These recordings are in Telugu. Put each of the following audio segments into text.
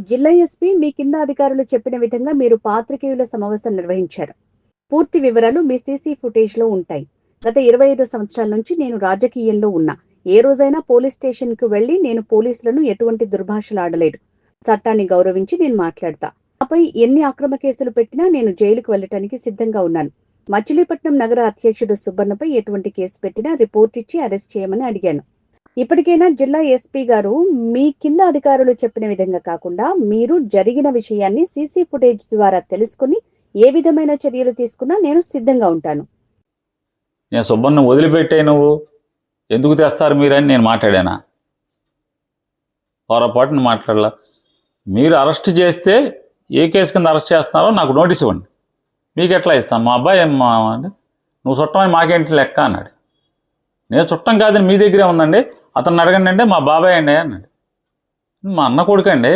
జిల్లా ఎస్పీ మీ కింద అధికారులు చెప్పిన విధంగా మీరు పాత్రికేయుల సమావేశం నిర్వహించారు. పూర్తి వివరాలు మీ సీసీ ఫుటేజ్ లో ఉంటాయి. గత 25 సంవత్సరాల నుంచి నేను రాజకీయంలో ఉన్నా. ఏ రోజైనా పోలీస్ స్టేషన్ కు వెళ్లి నేను పోలీసులను ఎటువంటి దుర్భాషలాడలేదు. చట్టాన్ని గౌరవించి నేను మాట్లాడతా. నాపై ఎన్ని అక్రమ కేసులు పెట్టినా నేను జైలుకు వెళ్లటానికి సిద్ధంగా ఉన్నాను. మచిలీపట్నం నగర అధ్యక్షుడు సుబ్బన్నపై ఎటువంటి కేసు పెట్టినా రిపోర్ట్ ఇచ్చి అరెస్ట్ చేయమని అడిగాను. ఇప్పటికైనా జిల్లా ఎస్పీ గారు మీ కింద అధికారులు చెప్పిన విధంగా కాకుండా మీరు జరిగిన విషయాన్ని సీసీ ఫుటేజ్ ద్వారా తెలుసుకుని ఏ విధమైన చర్యలు తీసుకున్నా నేను సిద్ధంగా ఉంటాను. నేను సుబ్బన్న వదిలిపెట్టే నువ్వు ఎందుకు తెస్తారు మీరని నేను మాట్లాడానా? పొరపాటును మాట్లాడలా. మీరు అరెస్ట్ చేస్తే ఏ కేసు కింద అరెస్ట్ చేస్తున్నారో నాకు నోటీస్ ఇవ్వండి. మీకు ఎట్లా ఇస్తాను? మా అబ్బాయి అంటే నువ్వు చుట్టమని మాకేంటి లెక్క అన్నాడు. నేను చుట్టం కాదని మీ దగ్గరే ఉందండి, అతన్ని అడగండి అంటే మా బాబాయ్ అండి అన్నాడు. మా అన్న కొడుకు అండి,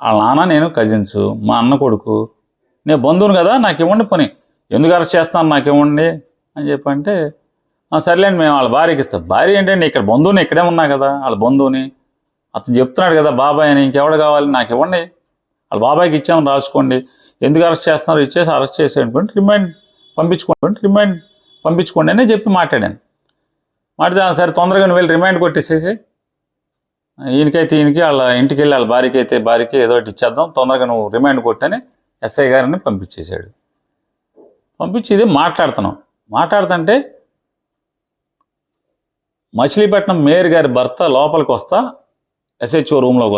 వాళ్ళ నాన్న నేను కజిన్స్, మా అన్న కొడుకు, నేను బంధువును కదా, నాకు ఇవ్వండి, పోనీ ఎందుకు అరెస్ట్ చేస్తాను నాకు ఇవ్వండి అని చెప్పంటే సర్లేండి మేము వాళ్ళ భార్యకి ఇస్తాం. భార్య ఏంటండి, ఇక్కడ బంధువుని ఇక్కడే ఉన్నా కదా, వాళ్ళ బంధువుని అతను చెప్తున్నాడు కదా బాబాయ్ అని, ఇంకెవడు కావాలి నాకు ఇవ్వండి, వాళ్ళ బాబాయ్కి ఇచ్చామని రాసుకోండి, ఎందుకు అరెస్ట్ చేస్తున్నారు ఇచ్చేసి అరెస్ట్ చేసేటువంటి రిమైండ్ పంపించుకోండి అని చెప్పి మాట్లాడాను. మాట్లాడితే సరే తొందరగా నువ్వు వెళ్ళి రిమైండ్ కొట్టేసేసి ఈయనకైతే ఈయనకి వాళ్ళ ఇంటికి వెళ్ళి వాళ్ళ భార్యకి అయితే భార్యకి ఏదో ఒకటి ఇచ్చేద్దాం, తొందరగా నువ్వు రిమైండ్ కొట్టని ఎస్ఐ గారిని పంపించేశాడు. పంపించి ఇది మాట్లాడుతుంటే మచిలీపట్నం మేయర్ గారి భర్త లోపలికి వస్తా, ఎస్హెచ్ఓ రూమ్లోకి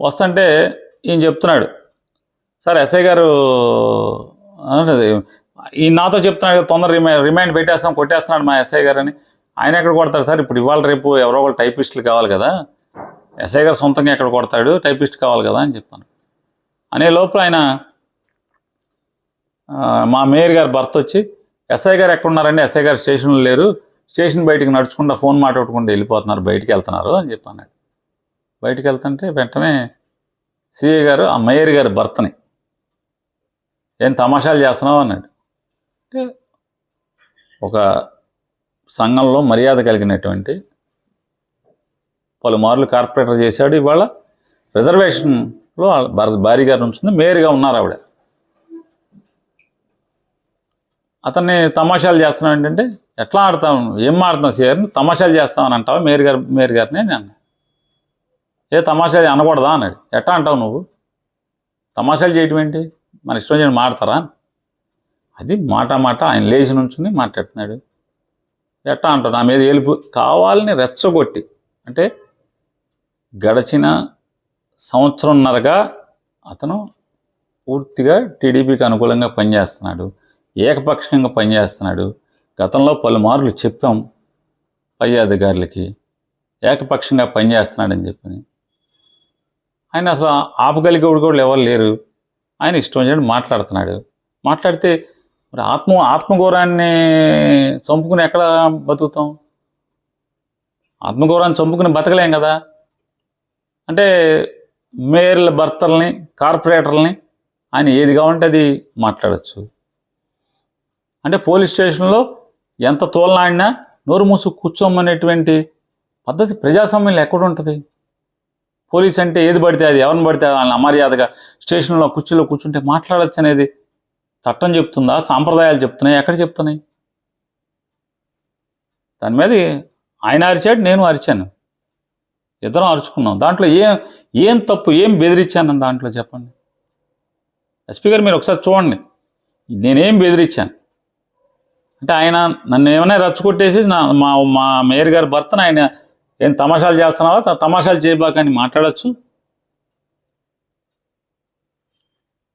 వస్తుంటే ఈయన చెప్తున్నాడు, సార్ ఎస్ఐ గారు ఈయన నాతో చెప్తున్నాడు కదా తొందర రిమైండ్ కొట్టేస్తున్నాడు మా ఎస్ఐ గారు అని. ఆయన ఎక్కడ కొడతాడు సార్, ఇప్పుడు ఇవాళ రేపు ఎవరో ఒకళ్ళు టైపిస్టులు కావాలి కదా, ఎస్ఐ గారు సొంతంగా ఎక్కడ కొడతాడు, టైపిస్ట్ కావాలి కదా అని చెప్పాను. అనే లోపల ఆయన మా మేయర్ గారు భర్త వచ్చి, ఎస్ఐ గారు ఎక్కడున్నారండి, ఎస్ఐ గారు స్టేషన్లో లేరు, స్టేషన్ బయటికి నడుచుకుంటా ఫోన్ మాట్లాడుకుంటూ వెళ్ళిపోతున్నారు, బయటికి వెళ్తున్నారు అని చెప్పాను. బయటికి వెళ్తుంటే వెంటనే సిఐ గారు ఆ మేయర్ గారి భర్తని ఏం తమాషాలు చేస్తున్నావు అన్నాడు. అంటే ఒక సంఘంలో మర్యాద కలిగినటువంటి పలుమార్లు కార్పొరేటర్ చేశాడు, ఇవాళ రిజర్వేషన్లో భార్య గారు ఉంచుంది, మేయర్గా ఉన్నారు ఆవిడ. అతన్ని తమాషాలు చేస్తున్నావు ఏంటంటే, ఎట్లా ఆడతావు, ఏం ఆడుతున్నావు సిఆర్ని, తమాషాలు చేస్తామని అంటావా మేయర్ గారిని నేను అన్నా. ఏ తమాషాలు అనకూడదా అన్నాడు. ఎట్లా అంటావు నువ్వు, తమాషాలు చేయటం ఏంటి, మన ఇష్టం చేయడం మాడతారా? అది మాట ఆయన లేచి నుంచుని మాట్లాడుతున్నాడు. ఎట్లా అంటావు, నా మీద ఏలుపు కావాలని రెచ్చగొట్టి, అంటే గడిచిన సంవత్సరంన్నరగా అతను పూర్తిగా టీడీపీకి అనుకూలంగా పనిచేస్తున్నాడు, ఏకపక్షంగా పనిచేస్తున్నాడు. గతంలో పలుమార్లు చెప్పాం పై అధికారులకి ఏకపక్షంగా పనిచేస్తున్నాడని చెప్పని. ఆయన అసలు ఆపగలిగేవాడు కూడా ఎవరు లేరు, ఆయన ఇష్టం చేయడం మాట్లాడుతున్నాడు. మాట్లాడితే మరి ఆత్మగౌరవాన్ని చంపుకుని ఎక్కడ బతుకుతాం, ఆత్మగౌరవాన్ని చంపుకుని బతకలేం కదా. అంటే మేయర్ల భర్తల్ని కార్పొరేటర్లని ఆయన ఏది కావాలంటే అది మాట్లాడచ్చు. అంటే పోలీస్ స్టేషన్లో ఎంత తోలనాడినా నోరు మూసు కూర్చోమనేటువంటి పద్ధతి ప్రజాస్వామ్యంలో ఎక్కడ ఉంటుంది? పోలీస్ అంటే ఏది పడితే అది, ఎవరిని పడితే వాళ్ళని అమర్యాదగా స్టేషన్లో కుర్చీలో కూర్చుంటే మాట్లాడచ్చు అనేది చట్టం చెప్తుందా, సాంప్రదాయాలు చెప్తున్నాయి, ఎక్కడ చెప్తున్నాయి? దాని మీద ఆయన అరిచాడు, నేను అరిచాను, ఇద్దరం అరుచుకున్నాం. దాంట్లో ఏం తప్పు, ఏం బెదిరించాను దాంట్లో చెప్పండి. ఎస్పీ గారు మీరు ఒకసారి చూడండి, నేనేం బెదిరించాను అంటే, ఆయన నన్ను ఏమైనా రచ్చుకొట్టేసి మా మేయర్ గారి భర్తను ఆయన ఏం తమాషాలు చేస్తున్నావా, తమాషాలు చేయబాకని మాట్లాడచ్చు.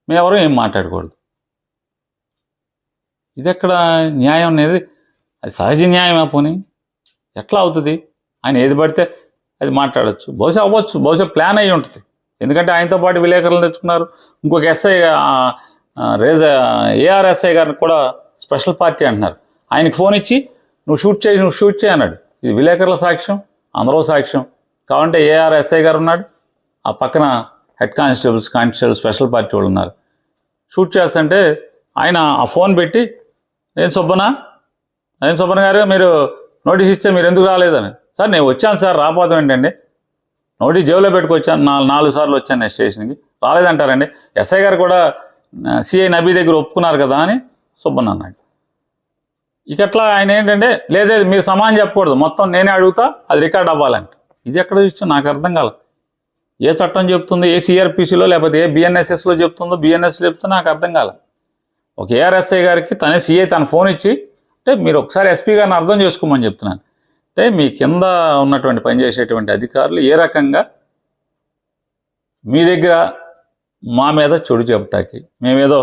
మేమెవరూ ఏం మాట్లాడకూడదు. ఇది ఎక్కడ న్యాయం అనేది? అది సహజ న్యాయమా? పోనీ ఎట్లా అవుతుంది? ఆయన ఏది పడితే అది మాట్లాడచ్చు. బహుశా అవ్వచ్చు, బహుశా ప్లాన్ అయ్యి ఉంటుంది. ఎందుకంటే ఆయనతో పాటు విలేకరులు తెచ్చుకున్నారు. ఇంకొక ఎస్ఐ ఏఆర్ఎస్ఐ గారిని కూడా స్పెషల్ పార్టీ అంటున్నారు. ఆయనకి ఫోన్ ఇచ్చి నువ్వు షూట్ చేయి అన్నాడు. ఇది విలేకరుల సాక్ష్యం, అందరూ సాక్ష్యం. కావాలంటే ఏఆర్ఎస్ఐ గారు ఉన్నాడు, ఆ పక్కన హెడ్ కానిస్టేబుల్ స్పెషల్ పార్టీ వాళ్ళు ఉన్నారు. షూట్ చేస్తుంటే ఆయన ఆ ఫోన్ పెట్టి, ఏం సుబ్బన్న గారు మీరు నోటీస్ ఇస్తే మీరు ఎందుకు రాలేదని. సార్ నేను వచ్చాను సార్, రాపోతాం ఏంటండి, నోటీస్ జేబులో పెట్టుకొచ్చాను, 4 సార్లు వచ్చాను నేను స్టేషన్కి, రాలేదంటారండి. ఎస్ఐ గారు కూడా సిఐ నబీ దగ్గర ఒప్పుకున్నారు కదా అని సుబ్బన్న అన్నాడు. ఇక అట్లా ఆయన ఏంటంటే లేదే మీరు సమానం చెప్పకూడదు, మొత్తం నేనే అడుగుతా, అది రికార్డ్ అవ్వాలంట. ఇది ఎక్కడ ఇష్టం నాకు అర్థం కాల. ఏ చట్టం చెప్తుందో, ఏ సిఆర్పిసిలో లేకపోతే ఏ బిఎన్ఎస్ఎస్లో చెప్తుందో, బిఎన్ఎస్లో చెప్తుందో నాకు అర్థం కాల. ఒక ఏఆర్ఎస్ఐ గారికి తనే సిఐ తన ఫోన్ ఇచ్చి అంటే మీరు ఒకసారి ఎస్పీ గారిని అర్థం చేసుకోమని చెప్తున్నాను. అంటే మీ కింద ఉన్నటువంటి పనిచేసేటువంటి అధికారులు ఏ రకంగా మీ దగ్గర మా మీద చెడు చెప్పటానికి, మేమేదో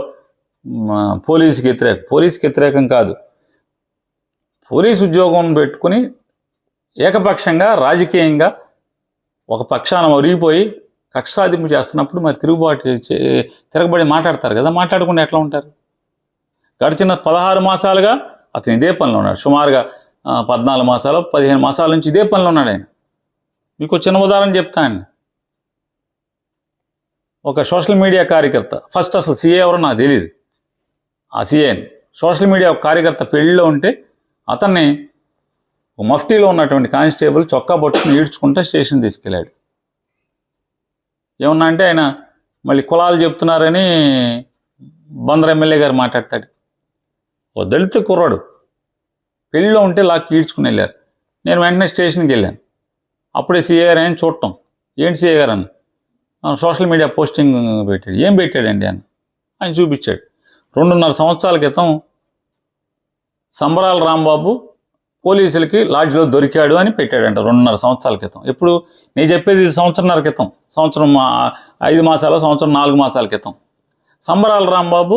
పోలీస్కి వ్యతిరేకం కాదు, పోలీస్ ఉద్యోగం పెట్టుకుని ఏకపక్షంగా రాజకీయంగా ఒక పక్షాన ఒరిగిపోయి కక్ష సాధింపు చేస్తున్నప్పుడు మరి తిరగబడి మాట్లాడతారు కదా, మాట్లాడకుండా ఎట్లా ఉంటారు? గడిచిన 16 మాసాలుగా అతను ఇదే పనిలో ఉన్నాడు. సుమారుగా 14 మాసాలు 15 మాసాల నుంచి ఇదే పనిలో ఉన్నాడు ఆయన. మీకు చిన్న ఉదాహరణ చెప్తాను. ఒక సోషల్ మీడియా కార్యకర్త, ఫస్ట్ అసలు సీఏ ఎవరో నాకు తెలియదు, ఆ సీఏని సోషల్ మీడియా ఒక కార్యకర్త పెళ్ళిలో ఉంటే అతన్ని మఫ్టీలో ఉన్నటువంటి కానిస్టేబుల్ చొక్కా పట్టుకుని ఈడ్చుకుంటా స్టేషన్ తీసుకెళ్ళాడు. ఏమన్నా అంటే ఆయన మళ్ళీ కులాలు చెప్తున్నారని బందర్ ఎమ్మెల్యే గారు మాట్లాడతాడు. ఓ దళిత కుర్రాడు పెళ్ళిలో ఉంటే లాక్కి ఈడ్చుకుని వెళ్ళారు. నేను వెంటనే స్టేషన్కి వెళ్ళాను. అప్పుడే సీఏ గారు ఆయన చూడటం, ఏంటి సీఏ గారు అని, సోషల్ మీడియా పోస్టింగ్ పెట్టాడు. ఏం పెట్టాడండి అని ఆయన చూపించాడు. 2.5 సంవత్సరాల క్రితం సంబరాల రాంబాబు పోలీసులకి లాడ్జ్లో దొరికాడు అని పెట్టాడంట 2.5 సంవత్సరాల క్రితం. ఎప్పుడు నేను చెప్పేది సంవత్సరంన్నర క్రితం, సంవత్సరం 5 మాసాలు, సంవత్సరం 4 మాసాల క్రితం సంబరాల రాంబాబు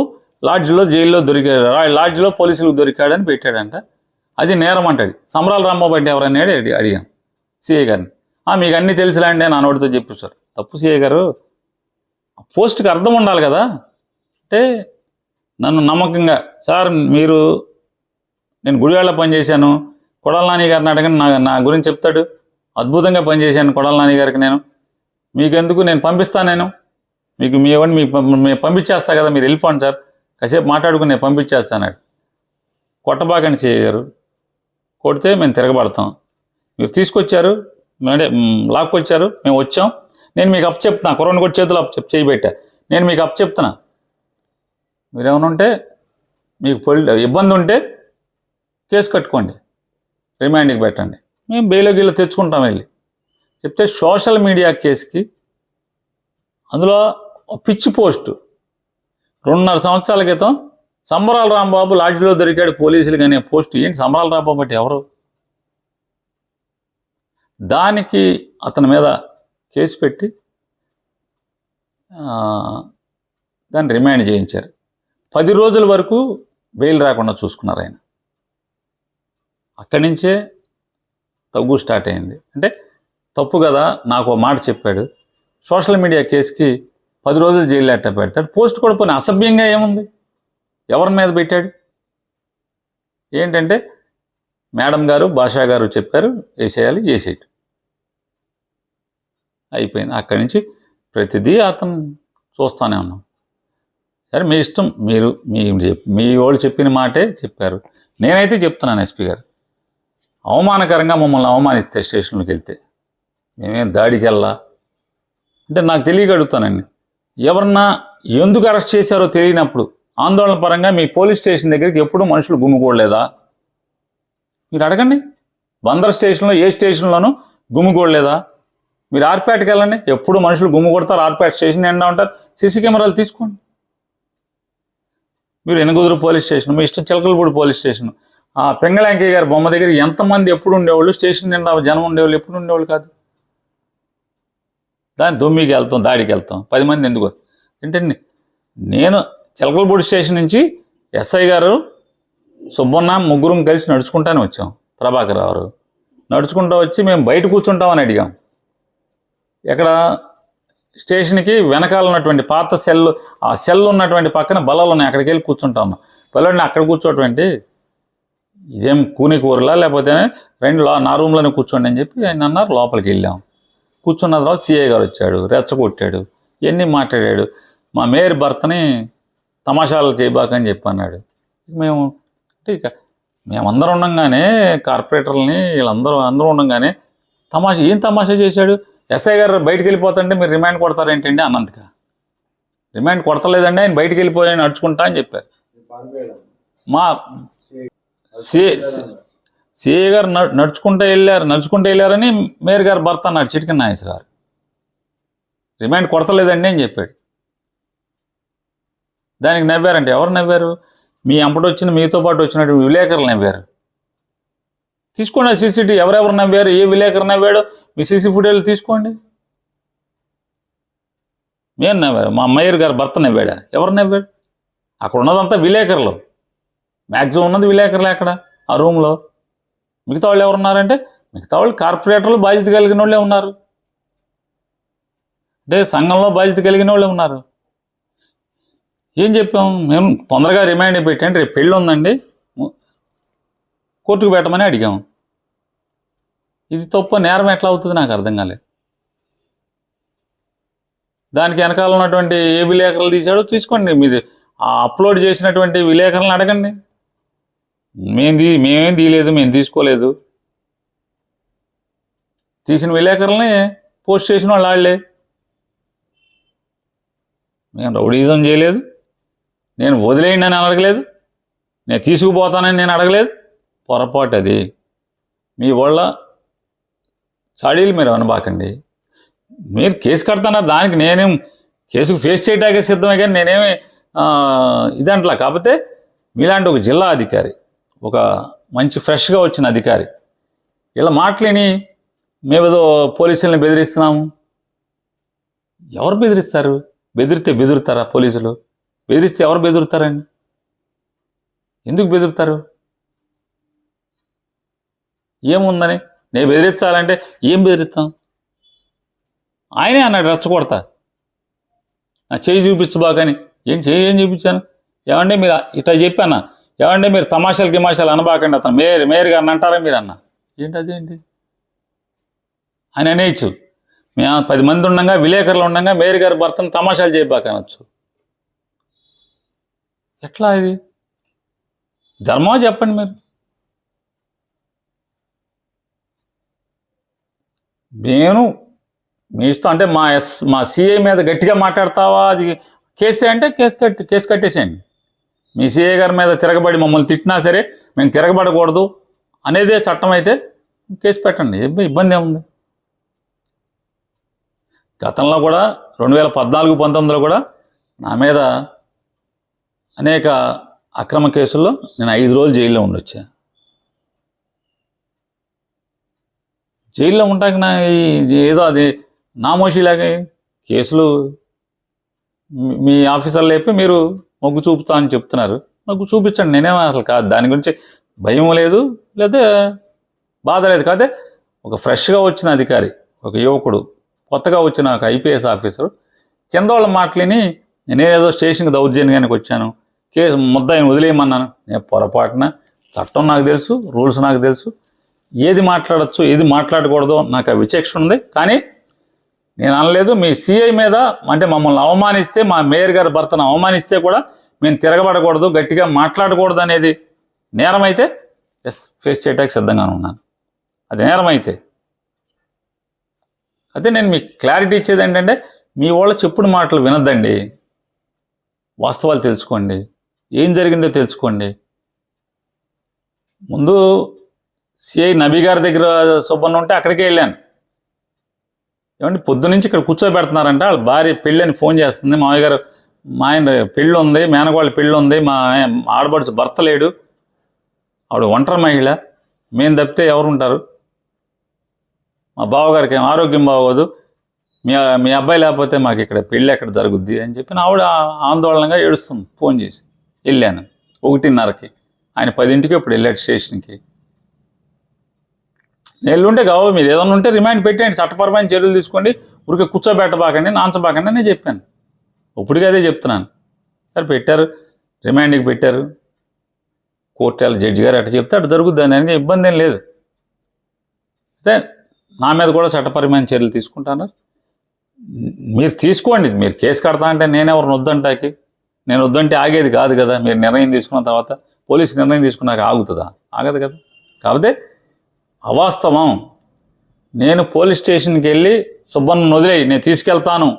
జైల్లో దొరికాడు, లాడ్జ్లో పోలీసులకు దొరికాడని పెట్టాడంట. అది నేరం అంటాడు. సంబరాల రాంబాబు అంటే ఎవరన్నా అడిగాను సిఐ గారిని. మీకు అన్నీ తెలుసులాండి అని నోటితో చెప్పేశారు. తప్పు సిఐ గారు, పోస్ట్కి అర్థం ఉండాలి కదా. అంటే నన్ను నమ్మకంగా, సార్ మీరు నేను గుడివాడలో పనిచేశాను, కొడాల నాని గారిని అడగని నా గురించి చెప్తాడు, అద్భుతంగా పనిచేశాను కొడాల నాని గారికి, నేను మీకెందుకు నేను పంపిస్తాను, నేను మీకు మీ ఇవ్వండి, మీకు పంపించేస్తా కదా, మీరు వెళ్ళిపోండి సార్, కాసేపు మాట్లాడుకుని నేను పంపించేస్తాను. కొట్టబాకండి సిఐ గారు, కొడితే మేము తిరగబడతాం, మీరు తీసుకొచ్చారు అంటే లాక్కొచ్చారు, మేము వచ్చాం, నేను మీకు అప్ చెప్తున్నా, కుర్రని కూడా చేతులు చేయబెట్టా, నేను మీకు అప్ చెప్తున్నా, మీరేమైనా ఉంటే మీకు ఇబ్బంది ఉంటే కేసు కట్టుకోండి, రిమాండ్కి పెట్టండి, మేము బెయిల్ గిల్ల తెచ్చుకుంటాం వెళ్ళి చెప్తే. సోషల్ మీడియా కేసుకి అందులో పిచ్చి పోస్టు 2.5 సంవత్సరాల క్రితం సంబరాల రాంబాబు లాడ్జిలో దొరికాడు పోలీసులు అనే పోస్ట్. ఏంటి సంబరాల రాంబాబు అంటే ఎవరు? దానికి అతని మీద కేసు పెట్టి దాన్ని రిమాండ్ చేయించారు. 10 రోజుల వరకు బెయిల్ రాకుండా చూసుకున్నారు ఆయన. అక్కడి నుంచే తగ్గు స్టార్ట్ అయింది. అంటే తప్పు కదా, నాకు ఒక మాట చెప్పాడు, సోషల్ మీడియా కేసుకి 10 రోజులు జైలు అట్ట పెడతాడు, పోస్ట్ కూడా పోనీ అసభ్యంగా ఏముంది, ఎవరి మీద పెట్టాడు? ఏంటంటే మేడం గారు భాషా గారు చెప్పారు వేసేయాలి, వేసేయటం అయిపోయింది. అక్కడి నుంచి ప్రతిదీ అతను చూస్తూనే ఉన్నాం. సరే మీ ఇష్టం, మీరు మీ వాళ్ళు చెప్పిన మాటే చెప్పారు. నేనైతే చెప్తున్నాను ఎస్పీ గారు, అవమానకరంగా మమ్మల్ని అవమానిస్తే స్టేషన్లోకి వెళ్తే మేమేం దాడికి వెళ్ళా అంటే నాకు తెలియక అడుగుతానండి. ఎవరన్నా ఎందుకు అరెస్ట్ చేశారో తెలియనప్పుడు ఆందోళన పరంగా మీ పోలీస్ స్టేషన్ దగ్గరికి ఎప్పుడూ మనుషులు గుమ్ముకోలేదా? మీరు అడగండి. బందర్ స్టేషన్లో ఏ స్టేషన్లోనూ గుమ్ముకోలేదా? మీరు ఆర్పేటకి వెళ్ళండి, ఎప్పుడు మనుషులు గుమ్ము కొడతారు, ఆర్పేట స్టేషన్ ఎండా ఉంటారు, సీసీ కెమెరాలు తీసుకోండి. మీరు ఎనగుదురు పోలీస్ స్టేషన్, మీ ఇష్టం చిలకలపూడి పోలీస్ స్టేషన్, ఆ పెంగళంకయ్య గారి బొమ్మ దగ్గర ఎంతమంది ఎప్పుడు ఉండేవాళ్ళు, స్టేషన్ నిండా జనం ఉండేవాళ్ళు, ఎప్పుడు ఉండేవాళ్ళు కాదు. దాన్ని దొమ్మికి వెళ్తాం, దాడికి వెళ్తాం, 10 మంది ఎందుకు? ఏంటండి, నేను చిలకలపూడి స్టేషన్ నుంచి ఎస్ఐ గారు సుబ్బన్న ముగ్గురం కలిసి నడుచుకుంటానే వచ్చాం. ప్రభాకర్ రావు నడుచుకుంటూ వచ్చి మేము బయట కూర్చుంటామని అడిగాం. ఎక్కడ స్టేషన్కి వెనకాల ఉన్నటువంటి పాత సెల్, ఆ సెల్ ఉన్నటువంటి పక్కన బలాలు ఉన్నాయి, అక్కడికి వెళ్ళి కూర్చుంటాం. బలాన్ని అక్కడ కూర్చోటువంటి ఇదేం కూని కూరలా, లేకపోతే రెండు నా రూమ్లోనే కూర్చోండి అని చెప్పి ఆయన అన్నారు. లోపలికి వెళ్ళాం. కూర్చున్న తర్వాత సిఐ గారు వచ్చాడు, రెచ్చగొట్టాడు, ఇవన్నీ మాట్లాడాడు. మా మేయర్ భర్తని తమాషాలు చేయబాకని చెప్పి అన్నాడు. మేము అంటే ఇక మేమందరం ఉండగానే, కార్పొరేటర్లని వీళ్ళందరూ ఉండగానే ఏం తమాషా చేశాడు? ఎస్ఐ గారు బయటికి వెళ్ళిపోతుంటే మీరు రిమాండ్ కొడతారేంటండి అన్నంతగా. రిమాండ్ కొడతలేదండి, ఆయన బయటికి వెళ్ళిపోయి నడుచుకుంటా అని చెప్పారు. మా సిఐ గారు నడుచుకుంటూ వెళ్ళారని మేయర్ గారు భర్త అన్నాడు చిటికన్ నాగేశ్వరరావు. రిమాండ్ కొడతలేదండి అని చెప్పాడు. దానికి నవ్వారంటే ఎవరు నవ్వారు? మీ అంపటి వచ్చిన మీతో పాటు వచ్చినటువంటి విలేకరులు నవ్వారు. తీసుకోండి ఆ సీసీటీవీ, ఎవరెవరు నవ్వారు, ఏ విలేకరు నవ్వాడో మీ సీసీ ఫుటేజ్ తీసుకోండి. మేము నవ్వారు, మా మేయర్ గారు భర్త నవ్వాడా? ఎవరు నవ్వాడు? అక్కడ ఉన్నదంతా విలేకరులు, మ్యాక్సిమం ఉన్నది విలేకరులే అక్కడ ఆ రూమ్లో. మిగతా వాళ్ళు ఎవరున్నారంటే మిగతా వాళ్ళు కార్పొరేటర్లు బాధ్యత కలిగిన వాళ్ళే ఉన్నారు, అంటే సంఘంలో బాధ్యత కలిగిన వాళ్ళే ఉన్నారు. ఏం చెప్పాం మేము? తొందరగా రిమాండ్ పెట్టండి, రేపు పెళ్ళి ఉందండి, కోర్టుకు పెట్టమని అడిగాము. ఇది తప్పు, నేరం ఎట్లా అవుతుంది నాకు అర్థం కాలేదు. దానికి వెనకాల ఉన్నటువంటి ఏ విలేకరులు తీసాడో తీసుకోండి, మీరు అప్లోడ్ చేసినటువంటి విలేకరులను అడగండి. మేమేం తీయలేదు, మేము తీసుకోలేదు. తీసిన విలేకరులని పోస్ట్ చేసిన వాళ్ళు వాళ్ళే. మేము రౌడీజం చేయలేదు, నేను వదిలేయండి అని అడగలేదు, నేను తీసుకుపోతానని నేను అడగలేదు. పొరపాటు అది. మీ వాళ్ళ చాడీలు మీరు అనబాకండి. మీరు కేసు కడతాన్నారు, దానికి నేనేం కేసుకు ఫేస్ చేయడానికి సిద్ధమే, కానీ నేనేమి ఇదంట్లా. కాకపోతే మీలాంటి ఒక జిల్లా అధికారి, ఒక మంచి ఫ్రెష్గా వచ్చిన అధికారి ఇలా మాటలేని మేమేదో పోలీసుల్ని బెదిరిస్తున్నాము. ఎవరు బెదిరిస్తారు? బెదిరితే బెదురుతారా పోలీసులు? బెదిరిస్తే ఎవరు బెదురుతారండి? ఎందుకు బెదురుతారు? ఏముందని నేను బెదిరించాలంటే ఏం బెదిరిస్తాం? ఆయనే అన్నాడు రెచ్చగొడతా, నా చేయి చూపించబాకని. ఏం చూపించాను? ఏమంటే మీరు ఇట్లా చెప్పానా? ఏమంటే మీరు తమాషాలు అనబాకండి, అతను మేయర్ గారిని అంటారా మీరు అన్న? అదేంటి ఆయన అనేయచ్చు. మేము 10 మంది ఉండగా, విలేకరులు ఉండగా మేయర్ గారి భర్తను తమాషాలు చేయబాక అనొచ్చు. ఎట్లా ఇది ధర్మమో చెప్పండి మీరు. నేను మీ ఇష్టం, అంటే మా సిఐ మీద గట్టిగా మాట్లాడతావా, అది కేసే అంటే కేసు కట్టేసేయండి. మీ సిఐ గారి మీద తిరగబడి మమ్మల్ని తిట్టినా సరే మేము తిరగబడకూడదు అనేదే చట్టం అయితే కేసు పెట్టండి, ఇబ్బంది ఏముంది. గతంలో కూడా 2014-19లో కూడా నా మీద అనేక అక్రమ కేసుల్లో నేను 5 రోజులు జైల్లో ఉండొచ్చా. జైల్లో ఉంటాక నా ఏదో అది నామోషిలాగా కేసులు మీ ఆఫీసర్లు చెప్పి మీరు మొగ్గు చూపుతా అని చెప్తున్నారు. మొగ్గు చూపించండి, నేనేమో అసలు కాదు, దాని గురించి భయం లేదు, లేదా బాధ లేదు. కాదే ఒక ఫ్రెష్గా వచ్చిన అధికారి, ఒక యువకుడు, కొత్తగా వచ్చిన ఒక ఐపీఎస్ ఆఫీసరు కింద వాళ్ళ మాటలని నేనేదో స్టేషన్కి దౌర్జన్యానికి వచ్చాను, కేసు ముద్దాయిని వదిలేయమన్నాను. నేను పొరపాటున, చట్టం నాకు తెలుసు, రూల్స్ నాకు తెలుసు, ఏది మాట్లాడచ్చు ఏది మాట్లాడకూడదో నాకు ఆ విచక్షణ ఉంది. కానీ నేను అనలేదు. మీ సిఐ మీద అంటే మమ్మల్ని అవమానిస్తే, మా మేయర్ గారి భర్తను అవమానిస్తే కూడా మేము తిరగబడకూడదు, గట్టిగా మాట్లాడకూడదు అనేది నేరం అయితే ఫేస్ చేయడానికి సిద్ధంగానే ఉన్నాను. అది నేరం అయితే. అదే నేను మీకు క్లారిటీ ఇచ్చేది ఏంటంటే, మీ వాళ్ళ చెప్పుడు మాటలు వినద్దండి, వాస్తవాలు తెలుసుకోండి, ఏం జరిగిందో తెలుసుకోండి. ముందు సిఐ నబీ గారి దగ్గర సుబ్బన్న ఉంటే అక్కడికే వెళ్ళాను. ఏమంటే పొద్దునుంచి ఇక్కడ కూర్చోబెడుతున్నారంట, వాళ్ళ భార్య పెళ్ళి అని ఫోన్ చేస్తుంది. మామయ్య గారు, మా ఆయన పెళ్ళి ఉంది, మేనగోళ్ళ పెళ్ళి ఉంది, మా ఆడబడుచు భర్త లేడు, ఆవిడ ఒంటరి మహిళ, మేము తప్పితే ఎవరు ఉంటారు, మా బావగారికి ఏం ఆరోగ్యం బాగోదు, మీ అబ్బాయి లేకపోతే మాకు ఇక్కడ పెళ్ళి ఎక్కడ జరుగుద్ది అని చెప్పి ఆవిడ ఆందోళనగా ఏడుస్తుంది. ఫోన్ చేసి వెళ్ళాను 1:30కి, ఆయన 10ంటికి ఇప్పుడు వెళ్ళాడు స్టేషన్కి. నెల్లుంటే కావు, మీరు ఏదైనా ఉంటే రిమాండ్ పెట్టండి, చట్టపరమైన చర్యలు తీసుకోండి, ఊరికే కూర్చోబెట్టబాకండి, నాంచబాకండి అని చెప్పాను. ఇప్పటికీ అదే చెప్తున్నాను. సరే పెట్టారు, రిమాండ్కి పెట్టారు, కోర్టు జడ్జి గారు అట్లా చెప్తే అటు జరుగుద్ది, దానికి ఇబ్బంది ఏం లేదు. అయితే నా మీద కూడా చట్టపరమైన చర్యలు తీసుకుంటున్నారు. మీరు తీసుకోండి, మీరు కేసు కడతా అంటే నేనెవరిని వద్దంటాకి, నేను వద్దంటే ఆగేది కాదు కదా. మీరు నిర్ణయం తీసుకున్న తర్వాత పోలీసు నిర్ణయం తీసుకున్నాక ఆగుతుందా? ఆగదు కదా. కాకపోతే అవాస్తవం, నేను పోలీస్ స్టేషన్కి వెళ్ళి సుబ్బన్నను వదిలేయి నేను తీసుకెళ్తాను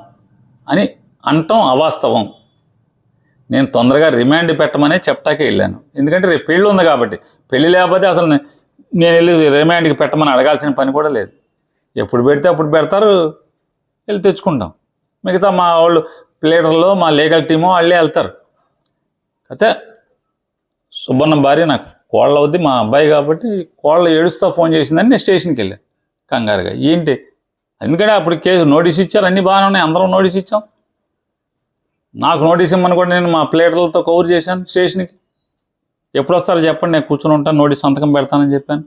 అని అనటం అవాస్తవం. నేను తొందరగా రిమాండ్ పెట్టమనే చెప్పటాకే వెళ్ళాను. ఎందుకంటే రేపు పెళ్ళి ఉంది కాబట్టి. పెళ్ళి లేకపోతే అసలు నేను వెళ్ళి రిమాండ్కి పెట్టమని అడగాల్సిన పని కూడా లేదు. ఎప్పుడు పెడితే అప్పుడు పెడతారు, వెళ్ళి తెచ్చుకుంటాం. మిగతా మా వాళ్ళు ప్లేడర్లో మా లీగల్ టీము వాళ్ళే వెళ్తారు. అయితే సుబ్బన్న భార్య నాకు కోళ్ళ అవుద్ది, మా అబ్బాయి కాబట్టి కోళ్ళ ఏడుస్తా ఫోన్ చేసిందని నేను స్టేషన్కి వెళ్ళాను కంగారుగా. ఏంటి ఎందుకంటే అప్పుడు కేసు నోటీస్ ఇచ్చారు, అన్నీ బాగానే ఉన్నాయి, అందరం నోటీస్ ఇచ్చాం. నాకు నోటీస్ ఇమ్మని కూడా నేను మా ప్లేటర్లతో కవర్ చేశాను స్టేషన్కి. ఎప్పుడు వస్తారో చెప్పండి, నేను కూర్చొని ఉంటాను, నోటీస్ సంతకం పెడతానని చెప్పాను.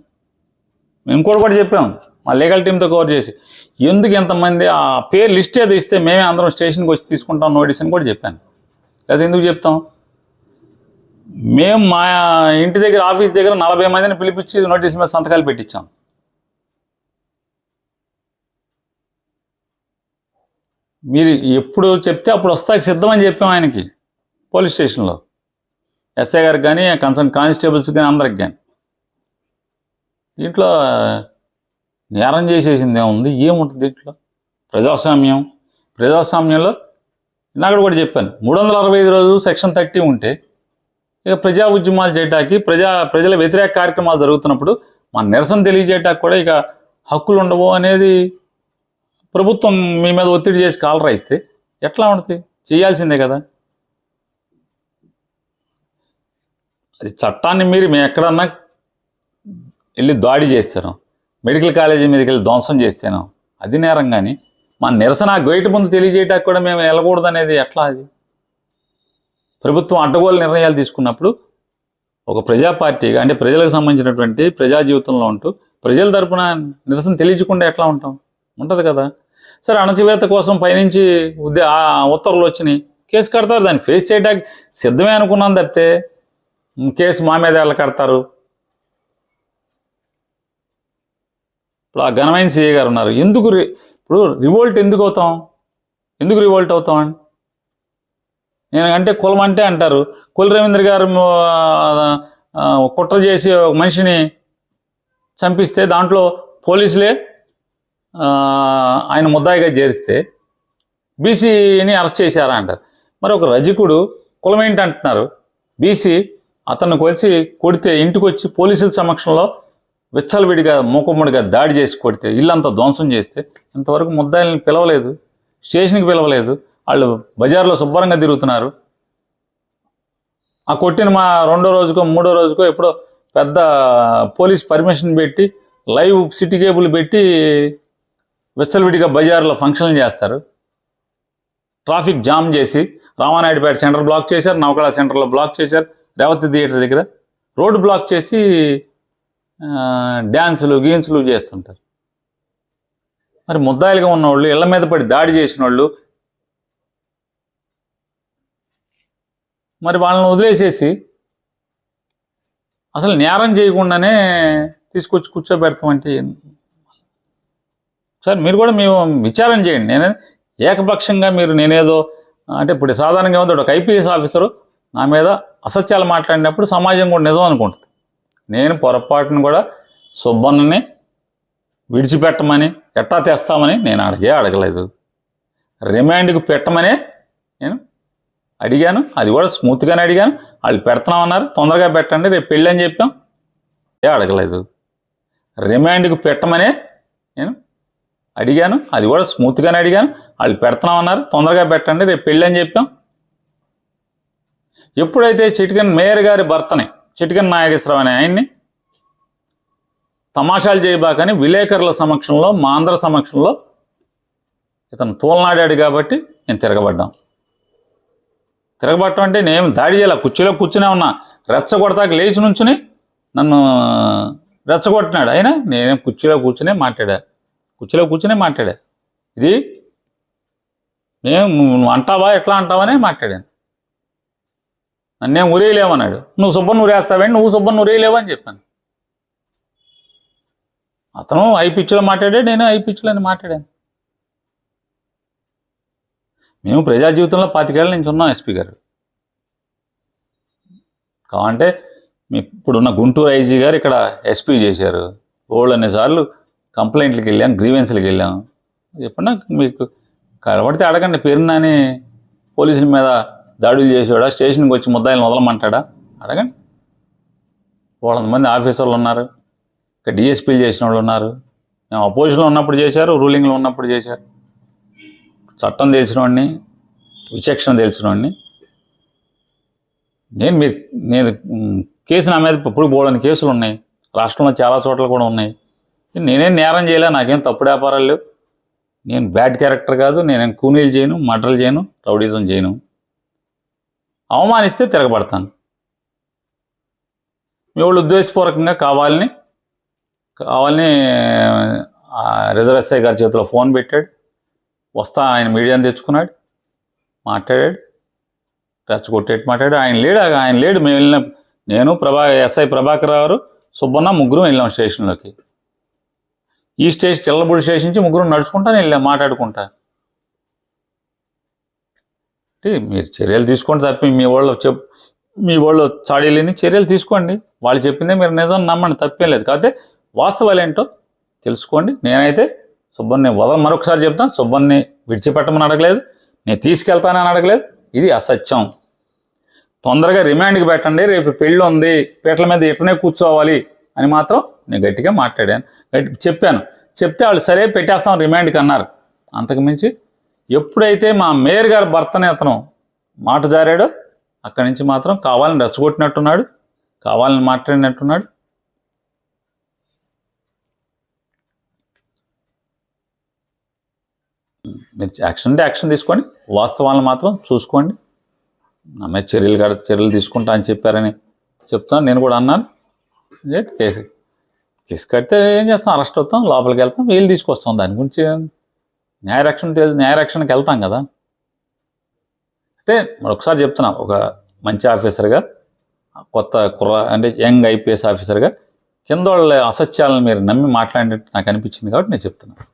మేము కూడా చెప్పాము మా లీగల్ టీంతో కవర్ చేసి. ఎందుకు ఎంతమంది ఆ పేరు లిస్ట్ ఏదో ఇస్తే మేమే అందరం స్టేషన్కి వచ్చి తీసుకుంటాం నోటీస్ అని కూడా చెప్పాను. లేదా ఎందుకు చెప్తాం? మేము మా ఇంటి దగ్గర ఆఫీస్ దగ్గర 40 మందిని పిలిపించి నోటీస్ మీద సంతకాలు పెట్టించాం. మీరు ఎప్పుడు చెప్తే అప్పుడు వస్తాకి సిద్ధమని చెప్పాం ఆయనకి పోలీస్ స్టేషన్లో, ఎస్ఐ గారికి కానీ కన్సర్న్ కానిస్టేబుల్స్కి కానీ అందరికి కానీ. దీంట్లో నేరం చేసేసింది ఏముంది? ఏముంటుంది దీంట్లో? ప్రజాస్వామ్యంలో ఇందాక కూడా చెప్పాను, 365 రోజులు సెక్షన్ 30 ఉంటే ఇక ప్రజా ఉద్యమాలు చేయటానికి ప్రజల వ్యతిరేక కార్యక్రమాలు జరుగుతున్నప్పుడు మన నిరసన తెలియజేయటానికి కూడా ఇక హక్కులు ఉండవు అనేది ప్రభుత్వం మీ మీద ఒత్తిడి చేసి కాలరా ఇస్తే ఎట్లా ఉంటుంది? చేయాల్సిందే కదా. అది చట్టాన్ని మీరు మేము ఎక్కడన్నా వెళ్ళి దాడి చేస్తాను, మెడికల్ కాలేజీ మీదకి వెళ్ళి ధ్వంసం చేస్తాను, అది నేరం. కానీ మన నిరసన గైట్ ముందు తెలియజేయటానికి కూడా మేము వెళ్ళకూడదు అనేది ఎట్లా? అది ప్రభుత్వం అడ్డగోలు నిర్ణయాలు తీసుకున్నప్పుడు ఒక ప్రజా పార్టీగా అంటే ప్రజలకు సంబంధించినటువంటి ప్రజా జీవితంలో ఉంటూ ప్రజల తరపున నిరసన తెలియకుండా ఎట్లా ఉంటాం? ఉంటుంది కదా. సరే, అణచివేత కోసం పైనుంచి ఉత్తర్వులు వచ్చినాయి, కేసు కడతారు, దాన్ని ఫేస్ చేయడానికి సిద్ధమే అనుకున్నాను తప్పితే కేసు మా మీద ఎలా కడతారు? ఇప్పుడు ఆ ఘనమైన సిఐ గారు ఉన్నారు, ఇప్పుడు రివోల్ట్ ఎందుకు రివోల్ట్ అవుతాం అని నేను అంటే కులం అంటే అంటారు. కుల రవీంద్ర గారు కుట్ర చేసి ఒక మనిషిని చంపిస్తే దాంట్లో పోలీసులే ఆయన ముద్దాయిగా చేరిస్తే బీసీని అరెస్ట్ చేశారా అంటారు. మరి ఒక రజకుడు కులం ఏంటి అంటున్నారు, బీసీ అతన్ని కొలిసి కొడితే ఇంటికి వచ్చి పోలీసుల సమక్షంలో విచ్చలవిడిగా మూకుమ్మడిగా దాడి చేసి కొడితే ఇల్లంతా ధ్వంసం చేస్తే ఇంతవరకు ముద్దాయిల్ని పిలవలేదు, స్టేషన్కి పిలవలేదు. వాళ్ళు బజార్లో శుభ్రంగా తిరుగుతున్నారు. ఆ కొట్టిన మా 2వ రోజుకో 3వ రోజుకో ఎప్పుడో పెద్ద పోలీస్ పర్మిషన్ పెట్టి లైవ్ సిటీ కేబుల్ పెట్టి విచ్చలవిడిగా బజార్లో ఫంక్షన్లు చేస్తారు. ట్రాఫిక్ జామ్ చేసి రామానాయుడుపేట సెంటర్ బ్లాక్ చేశారు, నవకళ సెంటర్లో బ్లాక్ చేశారు, రేవతి థియేటర్ దగ్గర రోడ్డు బ్లాక్ చేసి డ్యాన్సులు గీన్సులు చేస్తుంటారు. మరి ముద్దాయిలుగా ఉన్నవాళ్ళు, ఇళ్ల మీద పడి దాడి చేసిన వాళ్ళు, మరి వాళ్ళని వదిలేసేసి అసలు నేరం చేయకుండానే తీసుకొచ్చి కూర్చోబెడతామంటే సార్ మీరు కూడా మేము విచారణ చేయండి. నేను ఏకపక్షంగా నేనేదో అంటే ఇప్పుడు సాధారణంగా ఉంది, ఒక ఐపీఎస్ ఆఫీసరు నా మీద అసత్యాలు మాట్లాడినప్పుడు సమాజం కూడా నిజం అనుకుంటుంది. నేను పొరపాటును కూడా సుబ్బన్నని విడిచిపెట్టమని ఎట్టా తెస్తామని నేను అడగలేదు. రిమాండ్కి పెట్టమనే నేను అడిగాను, అది కూడా స్మూత్గానే అడిగాను. వాళ్ళు పెడుతున్నామన్నారు, తొందరగా పెట్టండి రేపు పెళ్ళి అని చెప్పాం, అడగలేదు. రిమాండ్కి పెట్టమనే నేను అడిగాను, అది కూడా స్మూత్గానే అడిగాను. వాళ్ళు పెడుతున్నామన్నారు, తొందరగా పెట్టండి రేపు పెళ్ళి అని చెప్పాం. ఎప్పుడైతే చిటికెన్ మేయర్ గారి భర్తని చిటికెన్ నాగేశ్వరరావు అనే ఆయన్ని తమాషాలు చేయబాకని విలేకరుల సమక్షంలో మా అందరి సమక్షంలో ఇతను తోలనాడాడు కాబట్టి నేను తిరగబడ్డాం. తిరగబట్టం అంటే నేను దాడి చేయాల, కుర్చీలో కూర్చునే ఉన్నా, రెచ్చగొడతాకి లేచి నుంచుని నన్ను రెచ్చగొట్టినాడు. అయినా నేను కుర్చీలో కూర్చునే మాట్లాడా. ఇది నువ్వు అంటావా ఎట్లా అంటావనే మాట్లాడాను. నన్నేం ఉరేయలేవన్నాడు. నువ్వు సుబ్బన్న ఉరేస్తావేంటి, నువ్వు సుబ్బన్న ఉరేయలేవా అని చెప్పాను. అతను ఐ పిచ్చిలో మాట్లాడాడు, నేను ఐ పిచ్చిలోని మాట్లాడాను. మేము ప్రజా జీవితంలో 25 ఏళ్ళ నుంచి ఉన్నాం ఎస్పీ గారు. కావంటే ఇప్పుడున్న గుంటూరు ఐజీ గారు ఇక్కడ ఎస్పీ చేశారు. ఓళ్ళన్నిసార్లు కంప్లైంట్లకు వెళ్ళాం, గ్రీవెన్స్లకు వెళ్ళాం. చెప్పండి మీకు కనబడితే అడగండి. పేరునాని పోలీసుల మీద దాడులు చేసేవాడా, స్టేషన్కి వచ్చి ముద్దాయిలను వదలమంటాడా అడగండి. వాళ్ళ మంది ఆఫీసర్లు ఉన్నారు, ఇక్కడ డిఎస్పీలు చేసిన వాళ్ళు ఉన్నారు. మేము అపోజిషన్లో ఉన్నప్పుడు చేశారు, రూలింగ్లో ఉన్నప్పుడు చేశారు. చట్టం తెలిసిన వాడిని, విచక్షణ తెలిసిన వాడిని నేను కేసు నా మీద ఇప్పుడు పోవడానికి కేసులు ఉన్నాయి. రాష్ట్రంలో చాలా చోట్ల కూడా ఉన్నాయి. నేనేం నేరం చేయలే, నాకేం తప్పుడు వ్యాపారాలు లేవు. నేను బ్యాడ్ క్యారెక్టర్ కాదు, నేనేం కూనీలు చేయను, మర్డర్లు చేయను, రౌడీజం చేయను. అవమానిస్తే తిరగబడతాను. మీ వాళ్ళు ఉద్దేశపూర్వకంగా కావాలని రిజర్వ్ ఎస్ఐ గారి చేతిలో ఫోన్ పెట్టాడు. వస్తా ఆయన మీడియాని తెచ్చుకున్నాడు, మాట్లాడాడు, రెచ్చగొట్టేట్టు మాట్లాడాడు. ఆయన లేడు. మేము వెళ్ళిన నేను ఎస్ఐ ప్రభాకర్ గారు, సుబ్బన్న ముగ్గురు వెళ్ళాం స్టేషన్లోకి. ఈ చిల్లబుడి స్టేషన్ నుంచి ముగ్గురు నడుచుకుంటానే వెళ్ళాం, మాట్లాడుకుంటా. మీరు చర్యలు తీసుకోండి తప్పి మీ వాళ్ళు చాడీలేని చర్యలు తీసుకోండి. వాళ్ళు చెప్పిందే మీరు నిజం నమ్మండి, తప్పేం లేదు. కాకపోతే వాస్తవాలు ఏంటో తెలుసుకోండి. నేనైతే సుబ్బన్ని మరొకసారి చెప్తాను, సుబ్బన్ని విడిచిపెట్టమని అడగలేదు, నేను తీసుకెళ్తానని అడగలేదు. ఇది అసత్యం. తొందరగా రిమాండ్కి పెట్టండి, రేపు పెళ్ళి ఉంది, పీటల మీద ఇట్లనే కూర్చోవాలి అని మాత్రం నేను గట్టిగా మాట్లాడాను, చెప్తే వాళ్ళు సరే పెట్టేస్తాం రిమాండ్కి అన్నారు. అంతకుమించి ఎప్పుడైతే మా మేయర్ గారి భర్తని అతను మాట జారాడో అక్కడి నుంచి మాత్రం కావాలని రెచ్చగొట్టినట్టున్నాడు, కావాలని మాట్లాడినట్టున్నాడు. మీరు యాక్షన్ అంటే యాక్షన్ తీసుకోండి, వాస్తవాలను మాత్రం చూసుకోండి. నా మీద చర్యలు తీసుకుంటా అని చెప్పారని చెప్తాను. నేను కూడా అన్నాను. కేసు కడితే ఏం చేస్తాం, అరెస్ట్ అవుతాం, లోపలికి వెళ్తాం, వీళ్ళు తీసుకొస్తాం. దాని గురించి న్యాయరక్షణకి వెళ్తాం కదా. అయితే మరొకసారి చెప్తున్నా, ఒక మంచి ఆఫీసర్గా, కొత్త అంటే యంగ్ ఐపీఎస్ ఆఫీసర్గా కింద వాళ్ళ అసత్యాలను మీరు నమ్మి మాట్లాడినట్టు నాకు అనిపించింది కాబట్టి నేను చెప్తున్నాను.